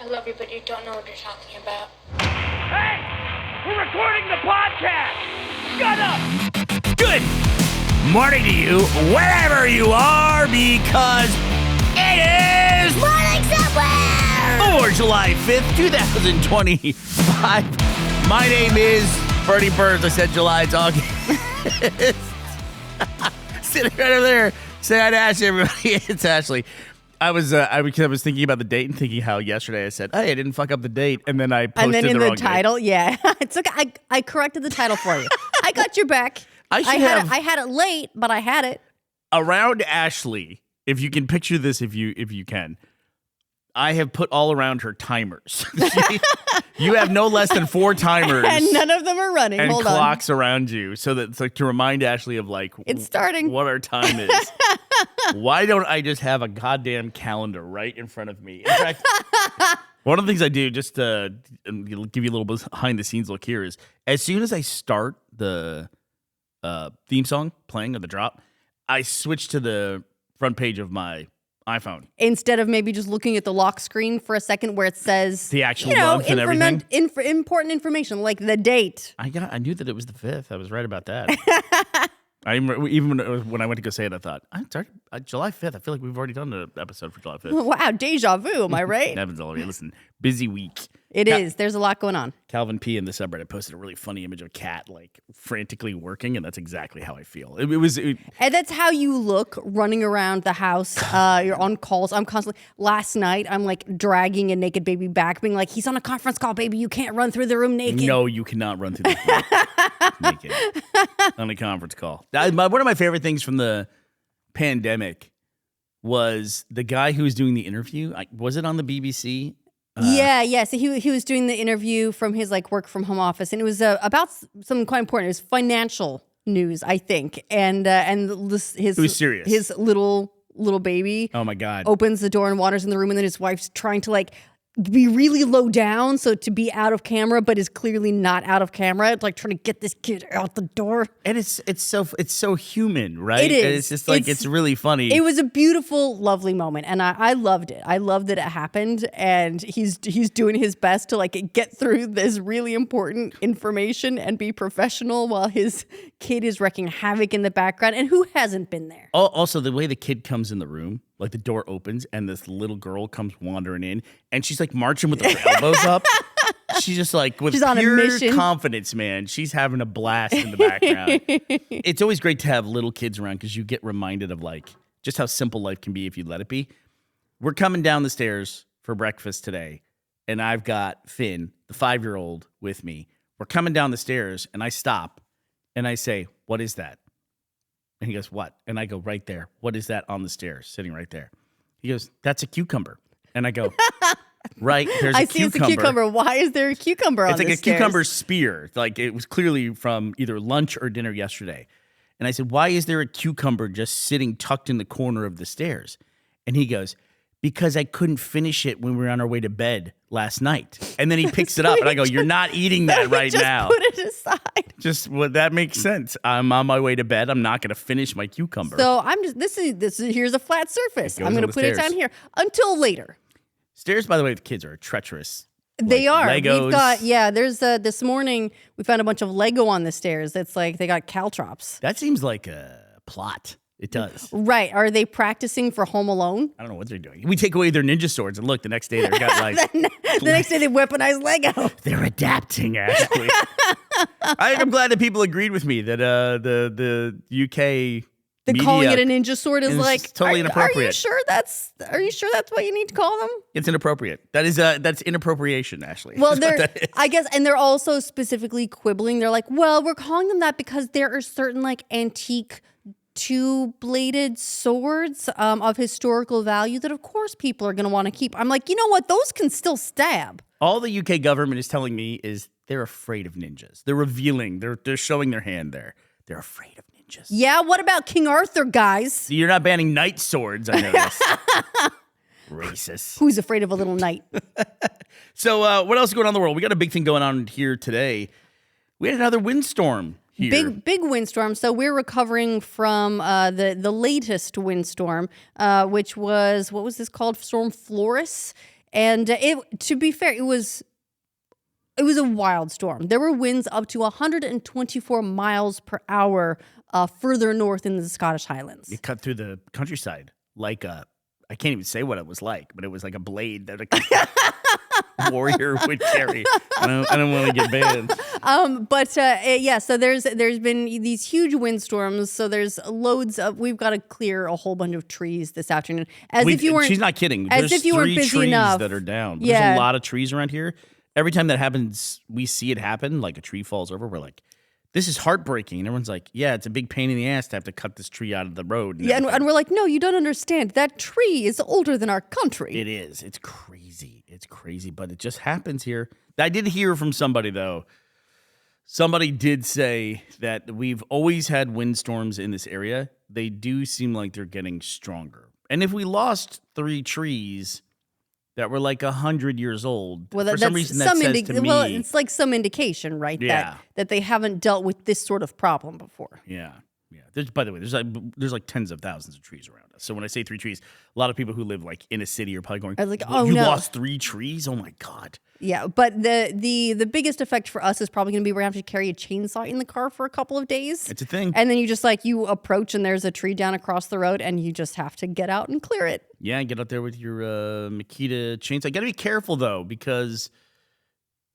love you, but you don't know what you're talking about. Hey! We're recording the podcast! Shut up! Good morning to you, wherever you are, because it is Morning somewhere! for July 5th, 2025. My name is Bernie Burns. I said July, it's August. Sitting right over there. Say hi to Ashley, everybody. It's Ashley. I was thinking about the date and thinking how yesterday I said, hey, I didn't fuck up the date, and then I posted And then in the the wrong title, date. yeah. It's okay. I corrected the title for you. I got your back. I had it late, but I had it. Around Ashley, if you can picture this, if you can, I have put all around her timers. You have no less than 4 timers. And none of them are running. And Hold clocks around you, so that it's like to remind Ashley of like It's starting. what our time is. Why don't I just have a goddamn calendar right in front of me? In fact, one of the things I do, just to give you a little behind the scenes look here, is as soon as I start the theme song playing or the drop, I switch to the front page of my iPhone. Instead of maybe just looking at the lock screen for a second where it says The actual month and everything? Important information like the date. I knew that it was the 5th. I was right about that. Even when I went to go say it, I thought, I'm sorry, July 5th. I feel like we've already done an episode for July 5th. Wow, deja vu, am I right? Nevin's already, listen, busy week. It is. There's a lot going on. Calvin P. in the subreddit posted a really funny image of a cat like frantically working, and that's exactly how I feel. And that's how you look running around the house. You're on calls. I'm constantly. Last night, I'm like dragging a naked baby back, being like, "He's on a conference call, baby. You can't run through the room naked." No, you cannot run through the room naked on a conference call. One of my favorite things from the pandemic was the guy who was doing the interview. Was it on the BBC? Yeah. So he was doing the interview from his like work from home office, and it was about something quite important. It was financial news, I think, and it was serious. His little baby. Oh my God! Opens the door and wanders in the room, and then his wife's trying to like be really low down, so to be out of camera, but is clearly not out of camera. It's like trying to get this kid out the door. And it's so human, right? It is. And it's just like it's really funny. It was a beautiful, lovely moment, and I loved it. I loved that it happened, and he's doing his best to like get through this really important information and be professional while his kid is wreaking havoc in the background. And who hasn't been there? Also, the way the kid comes in the room, like the door opens and this little girl comes wandering in, and she's like marching with her elbows up. She's just like with she's on pure a mission. Confidence, man. She's having a blast in the background. It's always great to have little kids around because you get reminded of like just how simple life can be if you let it be. We're coming down the stairs for breakfast today, and I've got Finn, the 5-year-old, with me. We're coming down the stairs, and I stop, and I say, "What is that?" And he goes, "What?" And I go, "Right there. What is that on the stairs, sitting right there?" He goes, "That's a cucumber." And I go, "Right, there's a cucumber." I see it's a cucumber. Why is there a cucumber on the stairs? It's like a cucumber spear. Like it was clearly from either lunch or dinner yesterday. And I said, "Why is there a cucumber just sitting tucked in the corner of the stairs?" And he goes, "Because I couldn't finish it when we were on our way to bed last night." And then he picks it up, and I go, "You're not eating that right now. Put it aside." That makes sense. I'm on my way to bed. I'm not going to finish my cucumber. So I'm just this is here's a flat surface. I'm going to put it down here until later. Stairs, by the way, the kids are treacherous. They are. Legos. We've got there's this morning we found a bunch of Lego on the stairs. It's like they got caltrops. That seems like a plot. It does. Right. Are they practicing for Home Alone? I don't know what they're doing. We take away their ninja swords, and look, the next day they've got like... the next day they weaponize Lego. They're adapting, Ashley. I'm glad that people agreed with me that the UK media calling it a ninja sword is like totally inappropriate. Are you sure that's what you need to call them? It's inappropriate. That's inappropriation, Ashley. Well, I guess, and they're also specifically quibbling. They're like, well, we're calling them that because there are certain like antique 2-bladed swords of historical value that of course people are going to want to keep. I'm like, you know what? Those can still stab. All the UK government is telling me is they're afraid of ninjas. They're revealing. They're showing their hand there. They're afraid of ninjas. Yeah, what about King Arthur, guys? You're not banning knight swords, I notice. Racist. Who's afraid of a little knight? So what else is going on in the world? We got a big thing going on here today. We had another windstorm here. Big windstorm. So we're recovering from the latest windstorm, which was, what was this called? Storm Flores. And to be fair, it was a wild storm. There were winds up to 124 miles per hour further north in the Scottish Highlands. It cut through the countryside like I can't even say what it was like, but it was like a blade that a warrior would carry. I don't want to get banned. So there's been these huge windstorms. So there's loads of. We've got to clear a whole bunch of trees this afternoon. She's not kidding. As There's if you weren't 3 busy trees enough that are down. Yeah. There's a lot of trees around here. Every time that happens, we see it happen. Like a tree falls over, we're like, this is heartbreaking. And everyone's like, yeah, it's a big pain in the ass to have to cut this tree out of the road. And we're like, no, you don't understand. That tree is older than our country. It is. It's crazy. It's crazy, but it just happens here. I did hear from somebody, though. Somebody did say that we've always had windstorms in this area. They do seem like they're getting stronger. And if we lost 3 trees that were like 100 years old, for some reason that says to me... Well, it's like some indication, right? Yeah. That they haven't dealt with this sort of problem before. Yeah. By the way, there's like tens of thousands of trees around us. So when I say 3 trees, a lot of people who live like in a city are probably going, I was like, you lost 3 trees? Oh my God. Yeah, but the biggest effect for us is probably going to be we're going to have to carry a chainsaw in the car for a couple of days. It's a thing. And then you approach and there's a tree down across the road and you just have to get out and clear it. Yeah, get out there with your Makita chainsaw. Got to be careful though, because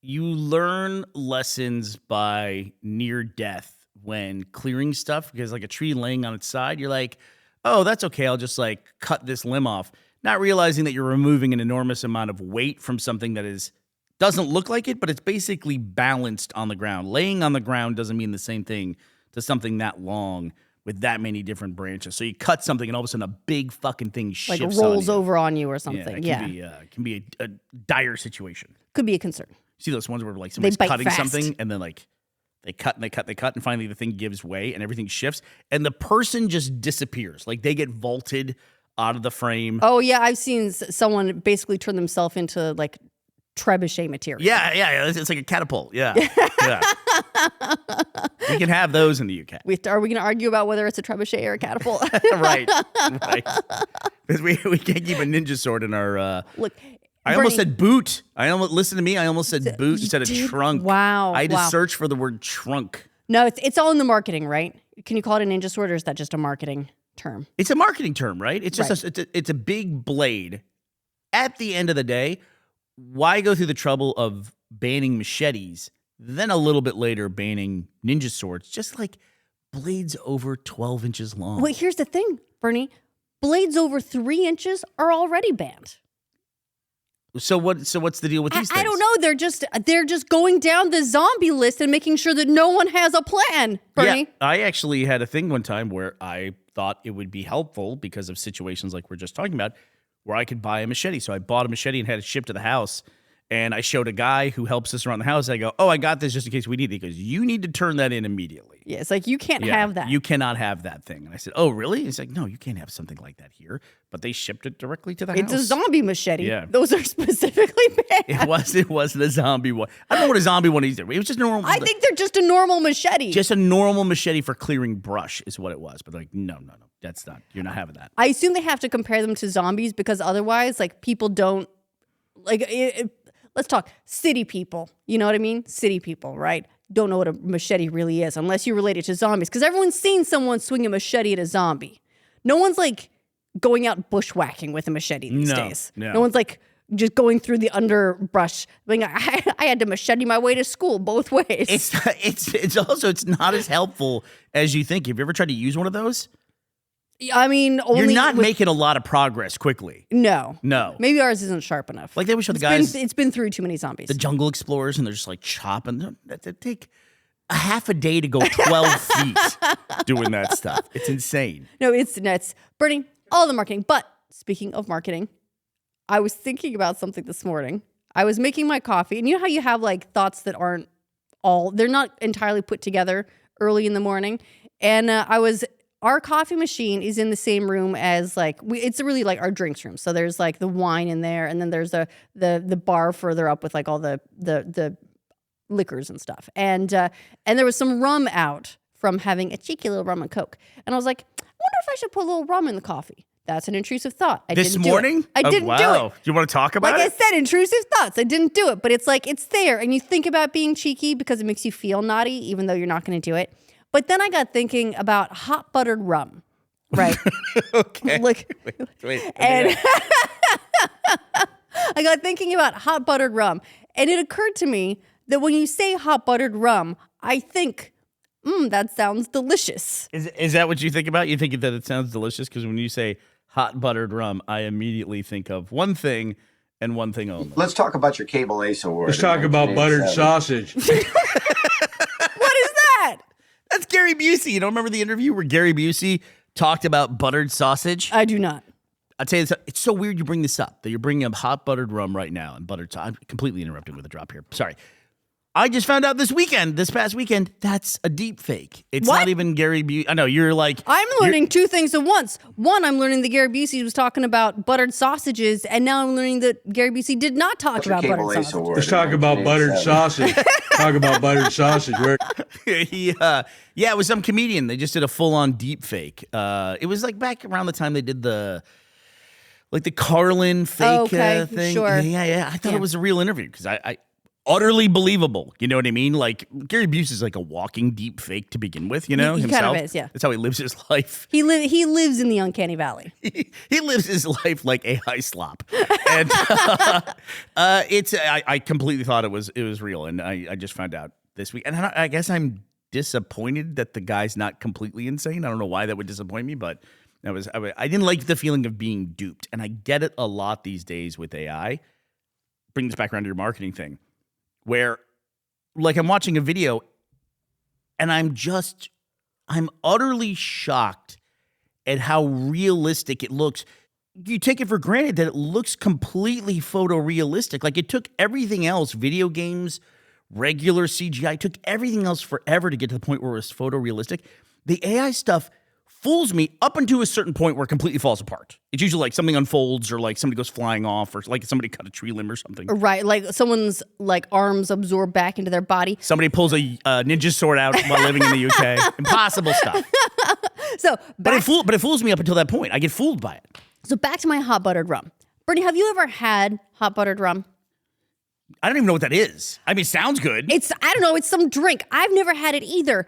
you learn lessons by near death when clearing stuff, because like a tree laying on its side, you're like, oh, that's okay. I'll just like cut this limb off. Not realizing that you're removing an enormous amount of weight from something that doesn't look like it, but it's basically balanced on the ground. Laying on the ground doesn't mean the same thing to something that long with that many different branches. So you cut something and all of a sudden a big fucking thing shifts like rolls on you. over on you or something. It can be a dire situation. Could be a concern. See those ones where like somebody's bite cutting fast. something and then like they cut and finally the thing gives way and everything shifts and the person just disappears. Like they get vaulted out of the frame. Oh yeah, I've seen someone basically turn themselves into like trebuchet material. Yeah. It's like a catapult. Yeah. We can have those in the UK. Are we going to argue about whether it's a trebuchet or a catapult? Right. Because we can't keep a ninja sword in our... Look, I almost said boot. Listen to me. I almost said boot instead of trunk. Wow. I had to search for the word trunk. No, it's all in the marketing, right? Can you call it a ninja sword or is that just a marketing term? It's a marketing term, right? It's just it's a big blade. At the end of the day, why go through the trouble of banning machetes, then a little bit later banning ninja swords, just like blades over 12 inches long? Well, here's the thing, Bernie. Blades over 3 inches are already banned. So what's the deal with these things? I don't know. They're just going down the zombie list and making sure that no one has a plan, Bernie. Yeah, I actually had a thing one time where I thought it would be helpful because of situations like we're just talking about, where I could buy a machete. So I bought a machete and had it shipped to the house. And I showed a guy who helps us around the house. I go, oh, I got this just in case we need it. He goes, you need to turn that in immediately. Yeah, it's like, you can't have that. You cannot have that thing. And I said, oh, really? He's like, no, you can't have something like that here. But they shipped it directly to the house. It's a zombie machete. Yeah. Those are specifically banned. It wasn't a zombie one. I don't know what a zombie one is. It was just normal. I think they're just a normal machete. Just a normal machete for clearing brush is what it was. But like, no. That's not, you're not having that. I assume they have to compare them to zombies because otherwise, like, people don't, like, let's talk city people. You know what I mean? City people, right? Don't know what a machete really is unless you relate it to zombies. Because everyone's seen someone swing a machete at a zombie. No one's like going out bushwhacking with a machete these days. No one's like just going through the underbrush. I had to machete my way to school both ways. It's also, it's not as helpful as you think. Have you ever tried to use one of those? I mean, you're not making a lot of progress quickly. No. Maybe ours isn't sharp enough. Like they would show the guys. It's been through too many zombies. The jungle explorers, and they're just like chopping. They take a half a day to go 12 feet doing that stuff. It's insane. No, it's nuts. Bernie, all the marketing. But speaking of marketing, I was thinking about something this morning. I was making my coffee, and you know how you have like thoughts that they're not entirely put together early in the morning. And our coffee machine is in the same room as like it's really like our drinks room. So there's like the wine in there, and then there's the bar further up with like all the liquors and stuff. And there was some rum out from having a cheeky little rum and Coke. And I was like, I wonder if I should put a little rum in the coffee. That's an intrusive thought. I This didn't morning? do it. I didn't do wow. it. Do you want to talk about Like I it? said, intrusive thoughts. I didn't do it, but it's like it's there, and you think about being cheeky because it makes you feel naughty, even though you're not going to do it. But then I got thinking about hot buttered rum, right? Okay. Like, Wait. and I got thinking about hot buttered rum, and it occurred to me that when you say hot buttered rum, I think, that sounds delicious. Is that what you think about? You think that it sounds delicious? Because when you say hot buttered rum, I immediately think of one thing and one thing only. Let's talk about your Cable Ace Award. Let's talk about buttered sausage. What is that? That's Gary Busey. You don't remember the interview where Gary Busey talked about buttered sausage? I do not. I'll tell you this, it's so weird you bring this up, that you're bringing up hot buttered rum right now and buttered sausage. I'm completely interrupted with a drop here. Sorry. I just found out this past weekend, that's a deep fake. It's What? not even Gary Busey. I know, you're like... I'm learning two things at once. One, I'm learning that Gary Busey was talking about buttered sausages, and now I'm learning that Gary Busey did not talk about Cable buttered Ace sausages. Award. Let's talk about buttered sausage. Talk about buttered sausage. Yeah, it was some comedian. They just did a full-on deep fake. It was like back around the time they did the Carlin fake thing. Sure. Yeah. I thought it was a real interview because I utterly believable. You know what I mean? Like Gary Busey is like a walking deep fake to begin with. You know He himself. kind of is, yeah. That's how he lives his life. He lives in the uncanny valley. He lives his life like AI slop, and I completely thought it was real, and I just found out this week, and I guess I'm disappointed that the guy's not completely insane. I don't know why that would disappoint me, but I didn't like the feeling of being duped, and I get it a lot these days with AI. Bring this back around to your marketing thing, where like I'm watching a video, and I'm utterly shocked at how realistic it looks. You take it for granted that it looks completely photorealistic. Like it took everything else, video games, regular CGI, took everything else forever to get to the point where it was photorealistic. The AI stuff fools me up until a certain point where it completely falls apart. It's usually like something unfolds or like somebody goes flying off or like somebody cut a tree limb or something. Right, like someone's like arms absorb back into their body. Somebody pulls a ninja sword out while living in the UK. Impossible stuff. So, But it fools me up until that point. I get fooled by it. So back to my hot buttered rum. Bernie, have you ever had hot buttered rum? I don't even know what that is. I mean, it sounds good. I don't know, it's some drink. I've never had it either.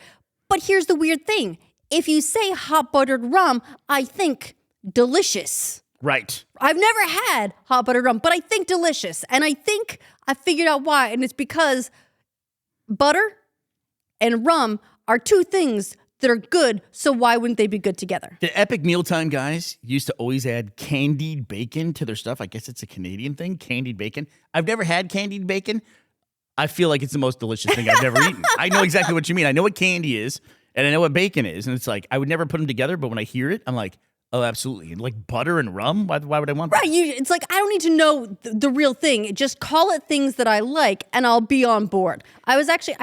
But here's the weird thing. If you say hot buttered rum, I think delicious. Right. I've never had hot buttered rum, but I think delicious. And I think I figured out why. And it's because butter and rum are two things that are good. So why wouldn't they be good together? The Epic Mealtime guys used to always add candied bacon to their stuff. I guess it's a Canadian thing, candied bacon. I've never had candied bacon. I feel like it's the most delicious thing I've ever eaten. I know exactly what you mean. I know what candy is. And I know what bacon is, and it's like, I would never put them together, but when I hear it, I'm like, oh, absolutely. And like butter and rum, why would I want that? Right, it's like, I don't need to know the real thing. Just call it things that I like, and I'll be on board. I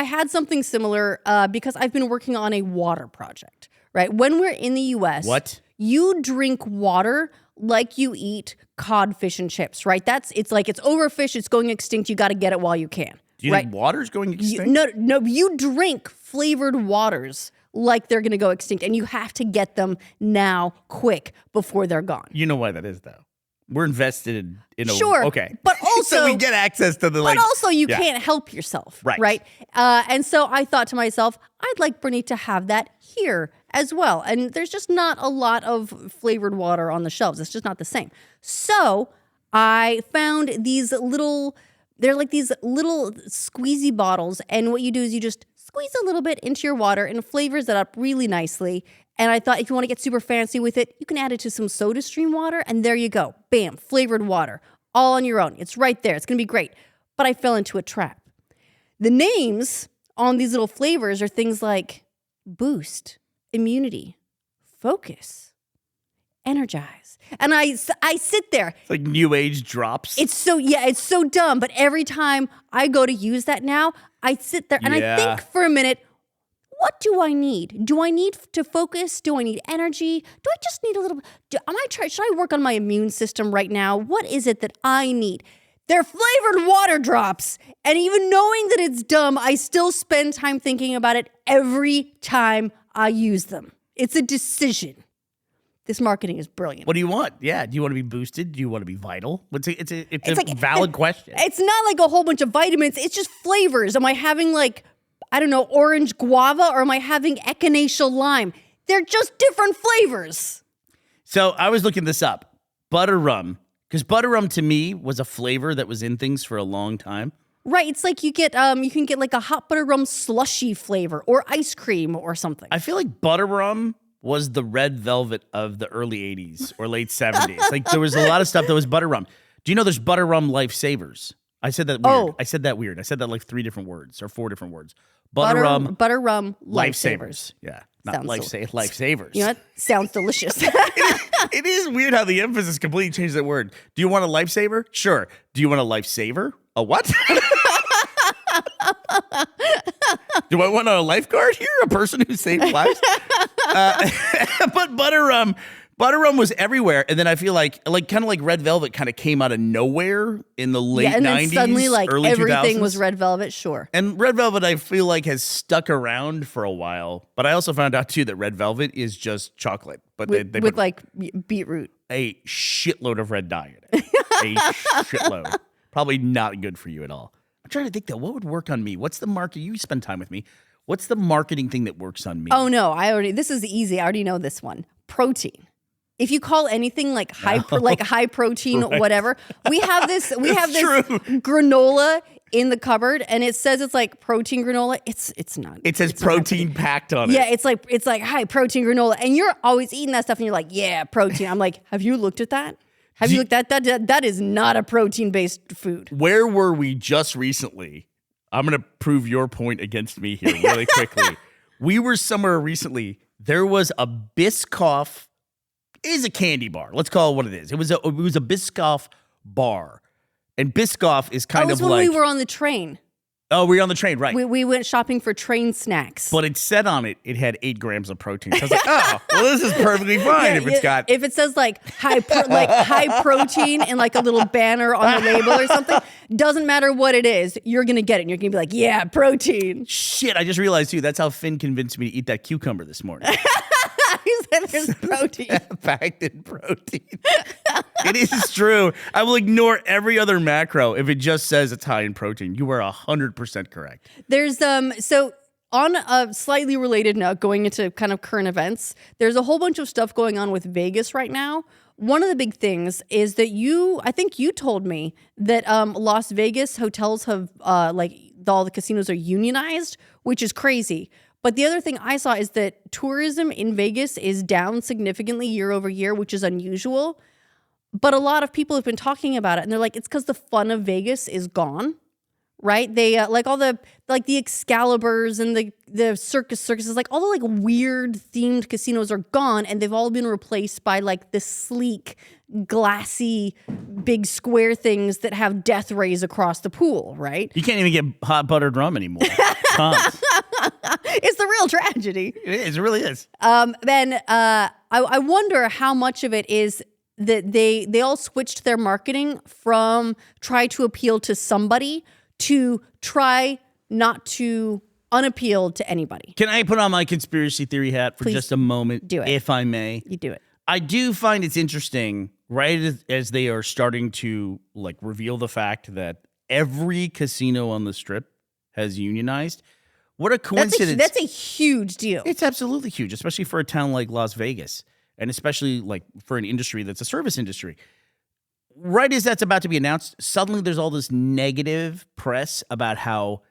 had something similar because I've been working on a water project, right? When we're in the U.S., What? You drink water like you eat cod, fish, and chips, right? It's like it's overfished, it's going extinct, you got to get it while you can. Do you think water's going extinct? No, you drink flavored waters like they're going to go extinct, and you have to get them now, quick, before they're gone. You know why that is, though. We're invested in a... Sure, Okay. but also... so we get access to the, But also, you can't help yourself, right? And so I thought to myself, I'd like Bernie to have that here as well. And there's just not a lot of flavored water on the shelves. It's just not the same. So I found these little... They're like these little squeezy bottles, and what you do is you just squeeze a little bit into your water and it flavors it up really nicely. And I thought if you want to get super fancy with it, you can add it to some SodaStream water, and there you go. Bam, flavored water, all on your own. It's right there. It's going to be great. But I fell into a trap. The names on these little flavors are things like boost, immunity, focus, energize. And I sit there. It's like new age drops. It's so dumb. But every time I go to use that now, I sit there and I think for a minute, what do I need? Do I need to focus? Do I need energy? Do I just need a little? Should I work on my immune system right now? What is it that I need? They're flavored water drops. And even knowing that it's dumb, I still spend time thinking about it every time I use them. It's a decision. This marketing is brilliant. What do you want? Yeah. Do you want to be boosted? Do you want to be vital? It's a valid question. It's not like a whole bunch of vitamins. It's just flavors. Am I having like, I don't know, orange guava, or am I having echinacea lime? They're just different flavors. So I was looking this up. ButterRum. Because ButterRum to me was a flavor that was in things for a long time. Right. It's like you can get like a hot butter rum slushy flavor or ice cream or something. I feel like ButterRum was the red velvet of the early 80s or late 70s. Like there was a lot of stuff that was ButterRum. Do you know there's ButterRum Lifesavers? I said that weird. Oh. I said that weird. I said that like 3 different words or 4 different words. ButterRum ButterRum Lifesavers. Yeah. Not Lifesavers. You know what? Sounds delicious. It is weird how the emphasis completely changed that word. Do you want a lifesaver? Sure. Do you want a lifesaver? A what? Do I want a lifeguard here? A person who saved lives? But ButterRum was everywhere. And then I feel like kind of like Red Velvet kind of came out of nowhere in the late 90s, and then suddenly like early everything 2000s. was Red Velvet, sure. And Red Velvet, I feel like, has stuck around for a while. But I also found out, too, that Red Velvet is just chocolate. But they With put like beetroot. a shitload of red dye in it. A shitload. Probably not good for you at all. I'm trying to think, though, what would work on me? What's the market? You spend time with me. What's the marketing thing that works on me? Oh, no. This is easy. I already know this one. Protein. If you call anything like high protein, Right. whatever, we have this True. granola in the cupboard, and it says it's like protein granola. It's not. It says it's not protein packed on it. Yeah, it's like high protein granola, and you're always eating that stuff, and you're like, yeah, protein. I'm like, have you looked at that? Have you looked at that? That is not a protein based food. Where were we just recently? I'm going to prove your point against me here really quickly. We were somewhere recently. There was a Biscoff. It is a candy bar. Let's call it what it is. It was a Biscoff bar. And Biscoff is kind of when like... we were on the train. Oh, we were on the train, right. We went shopping for train snacks. But it said on it, it had 8 grams of protein. So I was like, oh, well, this is perfectly fine if it's got... If it says like high protein and like a little banner on the label or something, doesn't matter what it is, you're going to get it. And you're going to be like, yeah, protein. Shit, I just realized, too, that's how Finn convinced me to eat that cucumber this morning. He said there's protein. Packed in protein. It is true. I will ignore every other macro if it just says it's high in protein. You are 100% correct. There's so on a slightly related note, going into kind of current events, there's a whole bunch of stuff going on with Vegas right now. One of the big things is that I think you told me that Las Vegas hotels have all the casinos are unionized, which is crazy. But the other thing I saw is that tourism in Vegas is down significantly year over year, which is unusual. But a lot of people have been talking about it, and they're like, it's because the fun of Vegas is gone, right? They like all the Excaliburs and the circuses, like all the like weird themed casinos are gone, and they've all been replaced by like the sleek, glassy, big square things that have death rays across the pool, right? You can't even get hot buttered rum anymore. It's the real tragedy. It is. It really is. Then I wonder how much of it is that they all switched their marketing from try to appeal to somebody to try not to unappeal to anybody. Can I put on my conspiracy theory hat for just a moment? Do it. If I may. You do it. I do find it's interesting, right, as they are starting to like reveal the fact that every casino on the Strip has unionized. What a coincidence. That's a huge deal. It's absolutely huge, especially for a town like Las Vegas, and especially like for an industry that's a service industry. Right as that's about to be announced, suddenly there's all this negative press about how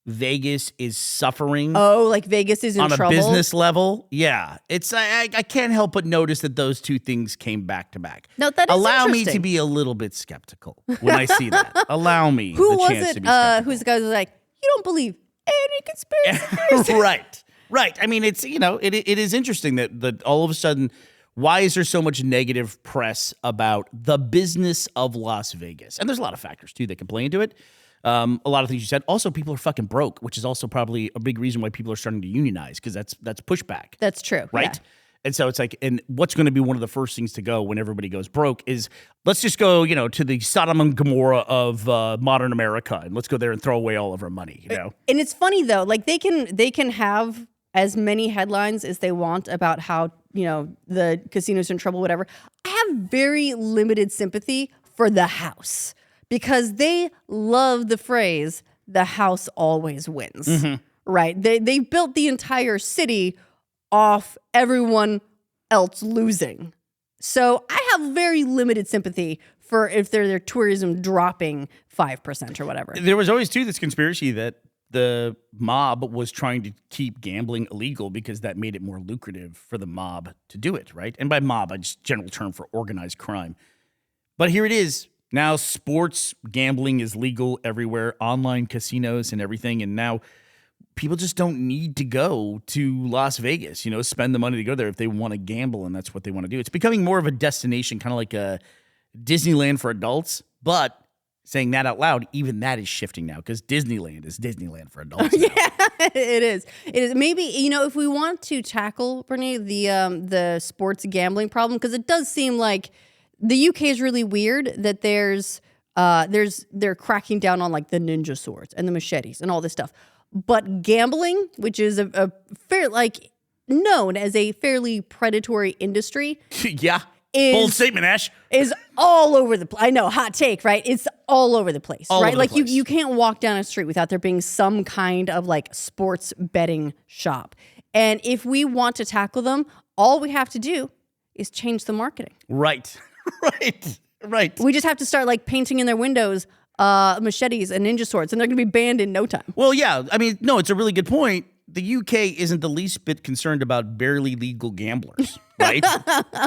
Vegas is suffering. Oh, like Vegas is in trouble? On a business level. Yeah. I can't help but notice that those two things came back to back. No, that is Allow me interesting. to be a little bit skeptical when I see that. Allow me Who the was chance it? to be skeptical. Who's the guy who was like, you don't believe any conspiracy? Right. I mean, it's, it is interesting that all of a sudden, why is there so much negative press about the business of Las Vegas? And there's a lot of factors, too, that can play into it. A lot of things you said. Also, people are fucking broke, which is also probably a big reason why people are starting to unionize, because that's pushback. That's true. Right? Yeah. And so it's like, and what's going to be one of the first things to go when everybody goes broke is, let's just go, to the Sodom and Gomorrah of modern America, and let's go there and throw away all of our money, And it's funny, though, like they can have as many headlines as they want about how the casinos in trouble, whatever. I have very limited sympathy for the house because they love the phrase, the house always wins, right? They built the entire city off everyone else losing. So I have very limited sympathy for if their tourism dropping 5% or whatever. There was always, too, this conspiracy that the mob was trying to keep gambling illegal because that made it more lucrative for the mob to do it, right? And by mob, a just general term for organized crime. But here it is. Now sports gambling is legal everywhere, online casinos and everything. And now people just don't need to go to Las Vegas, spend the money to go there if they want to gamble and that's what they want to do. It's becoming more of a destination, kind of like a Disneyland for adults. But saying that out loud, even that is shifting now because Disneyland is Disneyland for adults now. Yeah, it is. It is. Maybe, if we want to tackle, Bernie, the sports gambling problem, because it does seem like the UK is really weird that they're cracking down on like the ninja swords and the machetes and all this stuff. But gambling, which is a fair, known as a fairly predatory industry. Yeah. Bold statement, Ash. Is all over the place. I know, hot take, right? It's all over the place, all right? Over Like the place. you can't walk down a street without there being some kind of sports betting shop. And if we want to tackle them, all we have to do is change the marketing. Right. Right. We just have to start painting in their windows machetes and ninja swords, and they're going to be banned in no time. Well, yeah. I mean, no, it's a really good point. The UK isn't the least bit concerned about barely legal gamblers, right?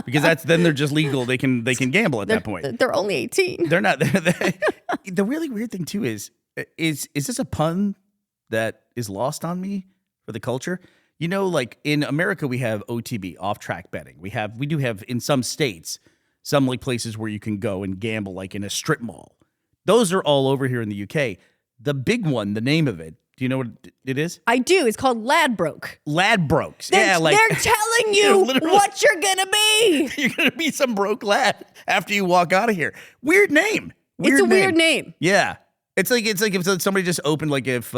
Because then they're just legal. They can gamble at that point. They're only 18. They're not. The really weird thing too is this a pun that is lost on me for the culture? In America we have OTB, off track betting. We do have in some states some places where you can go and gamble, in a strip mall. Those are all over here in the UK. The big one, the name of it. Do you know what it is? I do. It's called Ladbroke. Ladbrokes. They're telling you what you're going to be. You're going to be some broke lad after you walk out of here. Weird name. It's a weird name. Yeah. It's like if somebody just opened, if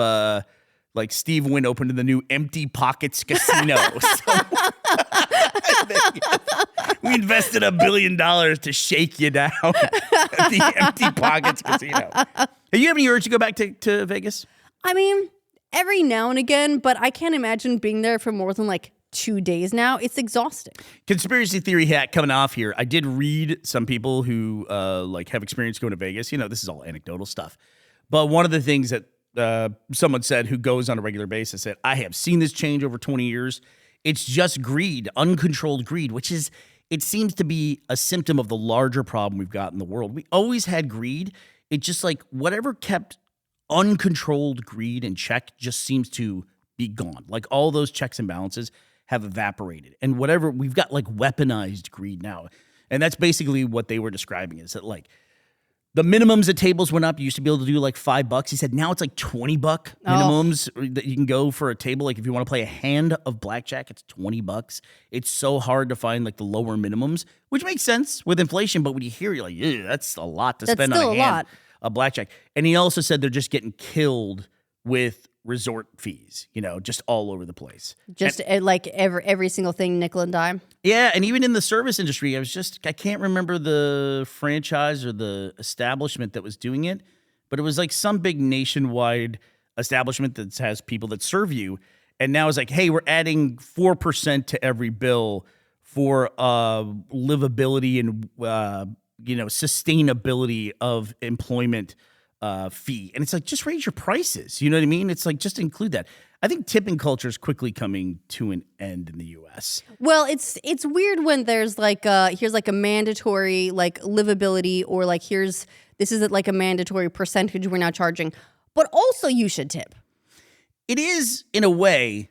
Steve Wynn opened the new Empty Pockets Casino. We invested $1 billion to shake you down at the Empty Pockets Casino. Do you have any urge to go back to Vegas? I mean, every now and again, but I can't imagine being there for more than 2 days now. It's exhausting. Conspiracy theory hat coming off here. I did read some people who have experience going to Vegas. This is all anecdotal stuff. But one of the things that someone said who goes on a regular basis said, I have seen this change over 20 years. It's just greed, uncontrolled greed, it seems to be a symptom of the larger problem we've got in the world. We always had greed. It just whatever kept uncontrolled greed in check just seems to be gone. All those checks and balances have evaporated. And whatever, we've got weaponized greed now. And that's basically what they were describing is that the minimums at tables went up. You used to be able to do $5. He said now it's $20 minimums that you can go for a table. If you want to play a hand of blackjack, it's $20. It's so hard to find the lower minimums, which makes sense with inflation. But when you hear, you're that's a lot to spend on a hand of blackjack. And he also said they're just getting killed with resort fees, just all over the place. Just every single thing, nickel and dime. Yeah, and even in the service industry, I can't remember the franchise or the establishment that was doing it, but it was some big nationwide establishment that has people that serve you, and now it's hey, we're adding 4% to every bill for livability and sustainability of employment fee. And it's just raise your prices. You know what I mean? It's just include that. I think tipping culture is quickly coming to an end in the U.S. Well, it's weird when there's here's a mandatory livability or this is a mandatory percentage we're now charging, but also you should tip. It is in a way,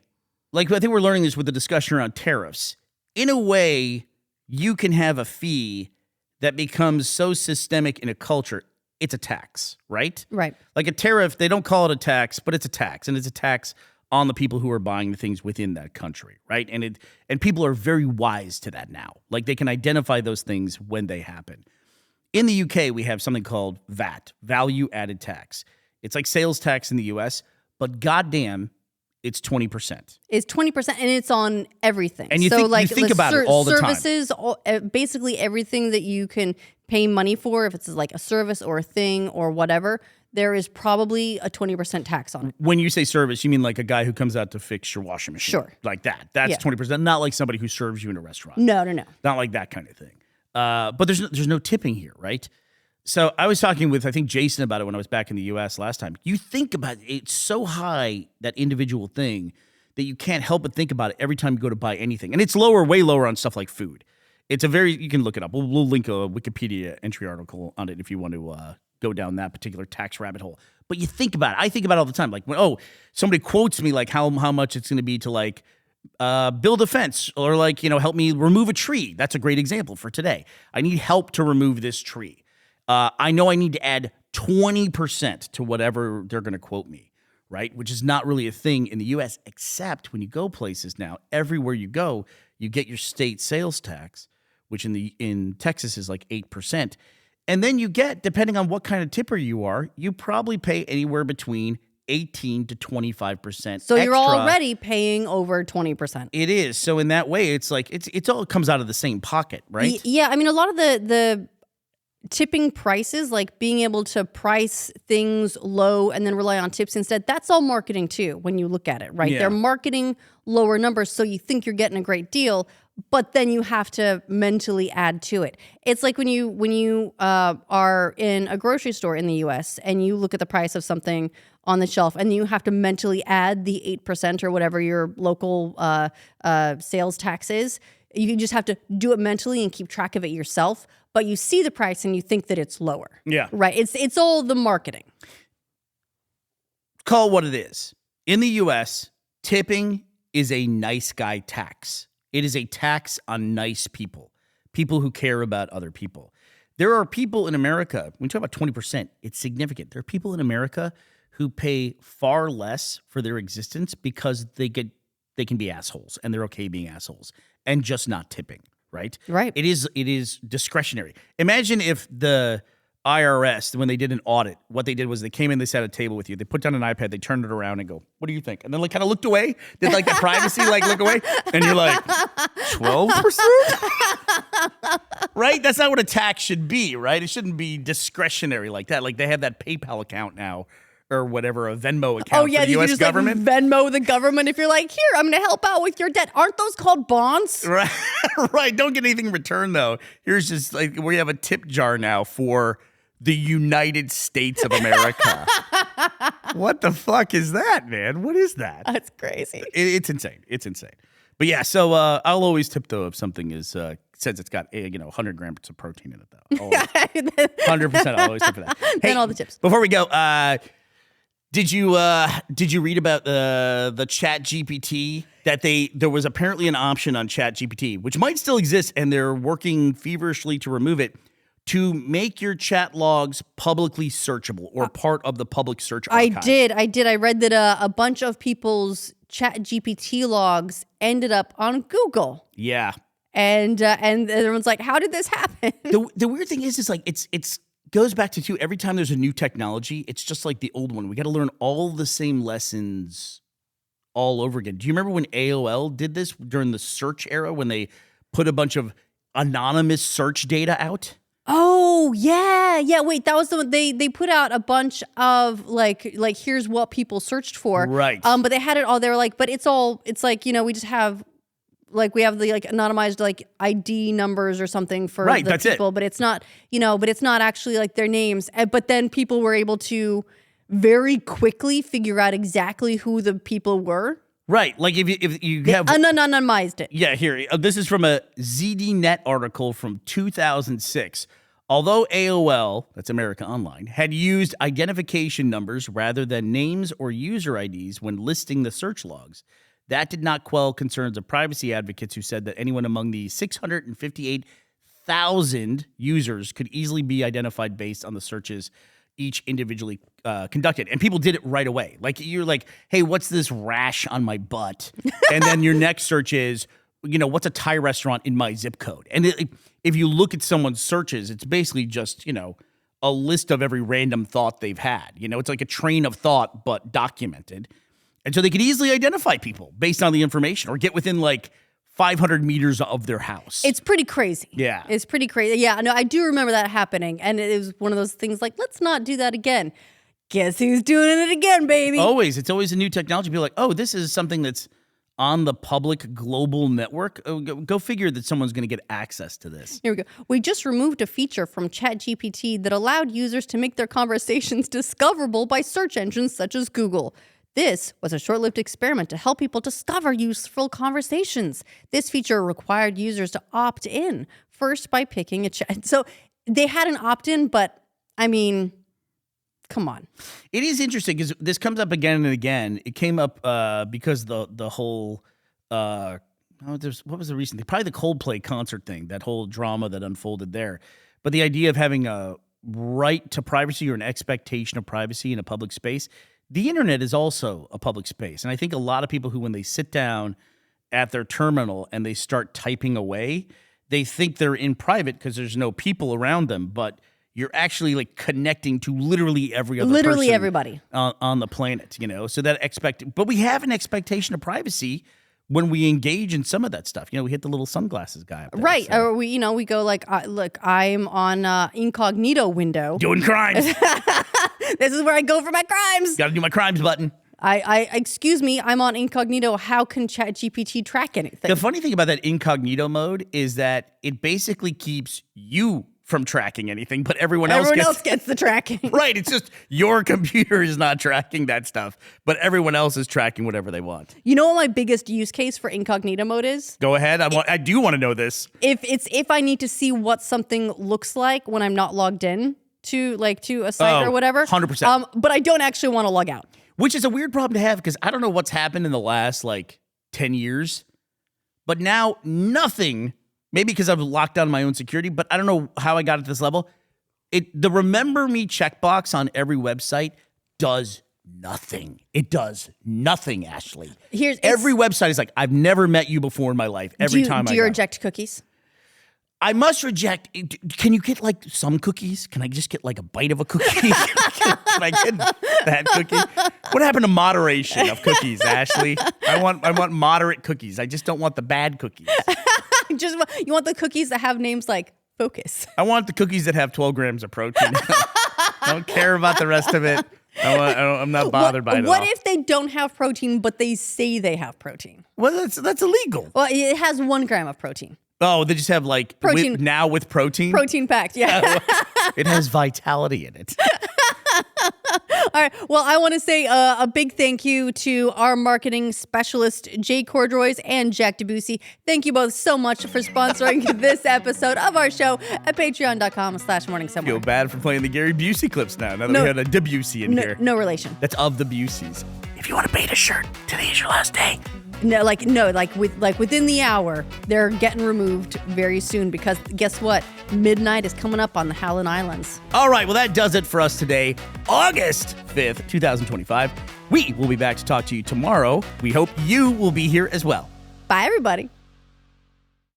I think we're learning this with the discussion around tariffs. In a way, you can have a fee that becomes so systemic in a culture. It's a tax, right? Right. A tariff, they don't call it a tax, but it's a tax, and it's a tax on the people who are buying the things within that country, right? And people are very wise to that now. They can identify those things when they happen. In the UK, we have something called VAT, value added tax. It's like sales tax in the US, but goddamn, it's 20%. It's 20%, and it's on everything. And you so think- you think about it all the time. services, basically everything that you can pay money for, if it's like a service or a thing or whatever, there is probably a 20% tax on it. When you say service, you mean like a guy who comes out to fix your washing machine. Sure. Like that. That's Yeah. 20%. Not like somebody who serves you in a restaurant. No. Not like that kind of thing. But there's no tipping here, right? So I was talking with, I think, Jason about it when I was back in the U.S. last time. You think about it, it's so high, that individual thing, that you can't help but think about it every time you go to buy anything. And it's lower, way lower on stuff like food. It's you can look it up. We'll link a Wikipedia entry article on it if you want to go down that particular tax rabbit hole. But you think about it. I think about it all the time. Like, when, somebody quotes me like how much it's going to be to like build a fence, or like, help me remove a tree. That's a great example for today. I need help to remove this tree. I know I need to add 20% to whatever they're going to quote me, right? Which is not really a thing in the U.S., except when you go places now, everywhere you go, you get your state sales tax, which in Texas is like 8%. And then you get, depending on what kind of tipper you are, you probably pay anywhere between 18 to 25%. So you're extra. already paying over 20%. It is. So in that way, it's like it's all comes out of the same pocket, right? Yeah, I mean, a lot of the tipping prices, like being able to price things low and then rely on tips instead, that's all marketing too when you look at it, right? Yeah. They're marketing lower numbers so you think you're getting a great deal, but then you have to mentally add to it. It's like when you are in a grocery store in the US and you look at the price of something on the shelf and you have to mentally add the 8% or whatever your local sales tax is. You just have to do it mentally and keep track of it yourself. But you see the price and you think that it's lower. Yeah. Right. It's all the marketing. Call it what it is. In the U.S., tipping is a nice guy tax. It is a tax on nice people who care about other people. There are people in America, when we talk about 20%, it's significant. There are people in America who pay far less for their existence because they can be assholes and they're okay being assholes and just not tipping. Right? Right. It is discretionary. Imagine if the IRS, when they did an audit, what they did was they came in, they sat at a table with you, they put down an iPad, they turned it around and go, "What do you think?" And then like kind of looked away, did like the privacy, like look away, and you're like, 12%? Right? That's not what a tax should be, right? It shouldn't be discretionary like that. Like they have that PayPal account now, or whatever, a Venmo account for the you U.S. just government. like Venmo the government if you're like, here, I'm going to help out with your debt. Aren't those called bonds? Right, right. Don't get anything in return, though. Here's just like we have a tip jar now for the United States of America. What the fuck is that, man? What is that? That's crazy. It's insane. It's insane. But yeah, so I'll always tip though if something is says it's got 100 grams of protein in it though. Always. 100%. I'll always tip for that. Then all the tips. Before we go, did you read about the ChatGPT that there was apparently an option on ChatGPT, which might still exist, and they're working feverishly to remove it, to make your chat logs publicly searchable or part of the public search archive? I did. I read that a bunch of people's ChatGPT logs ended up on Google. Yeah. And everyone's like, how did this happen? The weird thing is like it's goes back to, too, every time there's a new technology, it's just like the old one. We got to learn all the same lessons all over again. Do you remember when AOL did this during the search era, when they put a bunch of anonymous search data out? Oh, yeah. Wait, that was the one they put out a bunch of like here's what people searched for. Right. But they had it all, they were like, but it's like, we just have we have the anonymized ID numbers or something for right, the that's people, it. but it's not, but it's not actually like their names. But then people were able to very quickly figure out exactly who the people were. Right. Like if you have Anonymized it. Yeah, here. This is from a ZDNet article from 2006. Although AOL, that's America Online, had used identification numbers rather than names or user IDs when listing the search logs, that did not quell concerns of privacy advocates who said that anyone among the 658,000 users could easily be identified based on the searches each individually conducted. And people did it right away. Like, you're like, hey, what's this rash on my butt? And then your next search is, what's a Thai restaurant in my zip code? And if you look at someone's searches, it's basically just, a list of every random thought they've had. It's like a train of thought, but documented. And so they could easily identify people based on the information or get within like 500 meters of their house. It's pretty crazy. Yeah. It's pretty crazy. Yeah, no, I do remember that happening. And it was one of those things like, let's not do that again. Guess who's doing it again, baby? Always. It's always a new technology. People are like, oh, this is something that's on the public global network. Oh, go figure that someone's going to get access to this. Here we go. We just removed a feature from ChatGPT that allowed users to make their conversations discoverable by search engines such as Google. This was a short-lived experiment to help people discover useful conversations. This feature required users to opt in first by picking a chat. So they had an opt-in, but I mean, come on. It is interesting because this comes up again and again. It came up because the whole what was the recent thing? Probably the Coldplay concert thing, that whole drama that unfolded there. But the idea of having a right to privacy or an expectation of privacy in a public space. The internet is also a public space. And I think a lot of people who, when they sit down at their terminal and they start typing away, they think they're in private because there's no people around them. But you're actually like connecting to literally every other person everybody on the planet, you know? So that but we have an expectation of privacy when we engage in some of that stuff. You know, we hit the little sunglasses guy up there. Right. So. Or we go like, look, I'm on incognito window. Doing crimes. This is where I go for my crimes. Got to do my crimes button. I excuse me, I'm on incognito. How can ChatGPT track anything? The funny thing about that incognito mode is that it basically keeps you from tracking anything, but everyone else gets the tracking. Right. It's just your computer is not tracking that stuff, but everyone else is tracking whatever they want. You know what my biggest use case for incognito mode is? Go ahead. I do want to know this. If I need to see what something looks like when I'm not logged in to a site or whatever. 100%. But I don't actually want to log out. Which is a weird problem to have because I don't know what's happened in the last 10 years, but now nothing. Maybe because I've locked down my own security, but I don't know how I got at this level. The remember me checkbox on every website does nothing. It does nothing, Ashley. Every website is like, I've never met you before in my life. Do you reject cookies? I must reject. Can you get some cookies? Can I just get a bite of a cookie? Can I get that cookie? What happened to moderation of cookies, Ashley? I want moderate cookies. I just don't want the bad cookies. You want the cookies that have names like Focus. I want the cookies that have 12 grams of protein. I don't care about the rest of it. I'm not bothered by it at all. What if they don't have protein, but they say they have protein? Well, that's illegal. Well, it has 1 gram of protein. Oh, they just have protein. with protein? Protein packed, yeah. It has vitality in it. All right. Well, I want to say a big thank you to our marketing specialist, Jay Cordroys and Jack Debussy. Thank you both so much for sponsoring this episode of our show at patreon.com/morningsomewhere. Feel bad for playing the Gary Busey clips now that we had a Debussy in here. No relation. That's of the Buseys. If you want to bait a shirt, today's your last day. Within the hour, they're getting removed very soon because guess what? Midnight is coming up on the Howland Islands. All right, well, that does it for us today, August 5th, 2025. We will be back to talk to you tomorrow. We hope you will be here as well. Bye, everybody.